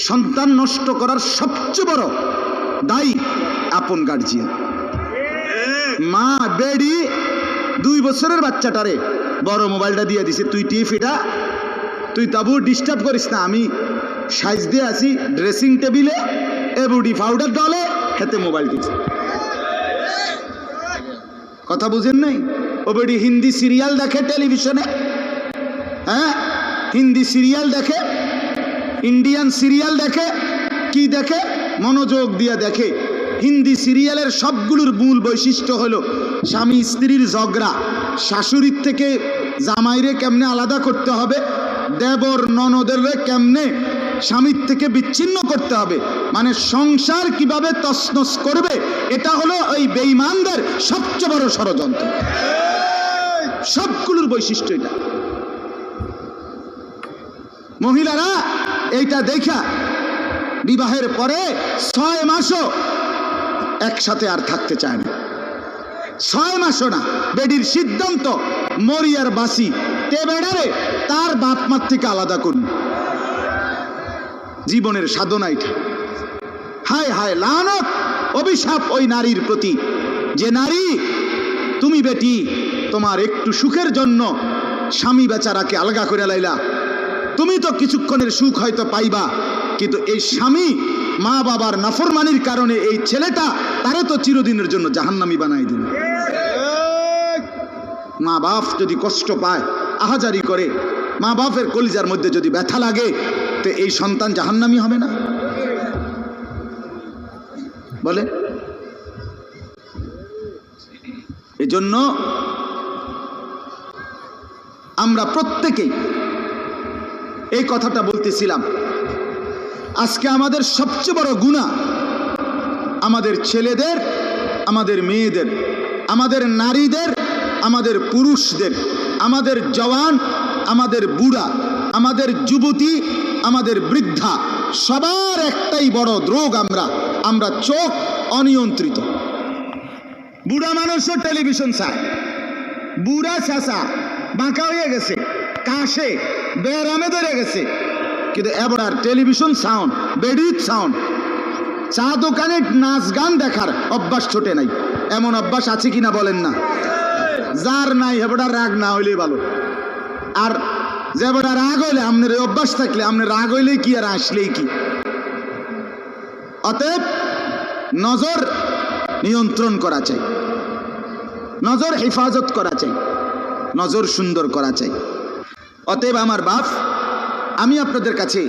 সন্তান নষ্ট করার সবচেয়ে বড় দায়ী আপন গার্জিয়ান। মা বেডি 2 বছরের বাচ্চাটারে বড় মোবাইলটা দিয়ে দিছে, তুই টিভিটা তুই তাবু ডিস্টার্ব করিস না, আমি সাইজ দিয়ে আসি ড্রেসিং টেবিলে এবুডি পাউডার ডালে হাতে মোবাইল দিছে। কথা বুঝেন নাই? ও বেডি হিন্দি সিরিয়াল দেখে টেলিভিশনে, হ্যাঁ হিন্দি সিরিয়াল দেখে, ইন্ডিয়ান সিরিয়াল দেখে, কি দেখে মনোযোগ দিয়ে দেখে। হিন্দি সিরিয়ালের সবগুলোর মূল বৈশিষ্ট্য হলো স্বামী স্ত্রীর ঝগড়া, শাশুড়ির থেকে জামাইরে কেমনে আলাদা করতে হবে, দেবর ননদের কেমনে স্বামীর থেকে বিচ্ছিন্ন করতে হবে, মানে সংসার কিভাবে তছনছ করবে, এটা হলো ওই বেঈমানদের সবচেয়ে বড় ষড়যন্ত্র। সবগুলোর বৈশিষ্ট্য এটা। মহিলারা এইটা দেখা বিবাহের পরে 6 মাসও একসাথে আর থাকতে চায় না। 6 মাসও না। বেডির সিদ্ধান্ত মরিয়ার বাসি তে বেড়ারে তার বাপ মার থেকে আলাদা করুন। জীবনের সাধনা এটা। হায় হায় লানত, অভিশাপ ওই নারীর প্রতি, যে নারী তুমি বেটি তোমার একটু সুখের জন্য স্বামী বেচারাকে আলগা করে লাইলা। তুমি তো কিছুক্ষণের সুখ হয়তো পাইবা, কিন্তু এই স্বামী মা বাবার নাফরমানির কারণে এই ছেলেটা তারে তো চিরদিনের জন্য জাহান্নামী বানাই দিল। মা বাপ যদি কষ্ট পায়, আহাজারি করে, মা বাপের কলিজার মধ্যে যদি ব্যথা লাগে, তো এই সন্তান জাহান্নামী হবে না? বলে এজন্য আমরা প্রত্যেকেই এই কথাটা বলতেছিলাম, আজকে আমাদের সবচেয়ে বড় গুনাহ আমাদের ছেলেদের, আমাদের মেয়েদের, আমাদের নারীদের, আমাদের পুরুষদের, আমাদের জওয়ান, আমাদের বুড়া, আমাদের যুবতী, আমাদের বৃদ্ধা, সবার একটাই বড় রোগ, আমরা চোখ অনিয়ন্ত্রিত। বুড়া মানুষও টেলিভিশন চায়, বুড়া চাচা বাঁকা হয়ে গেছে, কাশে বেরামে ধরে গেছে, কিন্তু এবার আর টেলিভিশন সাউন্ড, বেডির সাউন্ড, চা দোকানে নাচ গান দেখার অভ্যাস ছোটে নাই। এমন অভ্যাস আছে কিনা বলেন না? যার নাই হেবড়া রাগ না হইলেই ভালো। আর যে বেড়া রাগ হইলে, আপনার অভ্যাস থাকলে, আপনার রাগ হইলেই কি আর আসলেই কি। অতএব নজর নিয়ন্ত্রণ করা চাই, নজর হেফাজত করা চাই, নজর সুন্দর করা চাই। অতএব আমার বাপ, আমি আপনাদের কাছে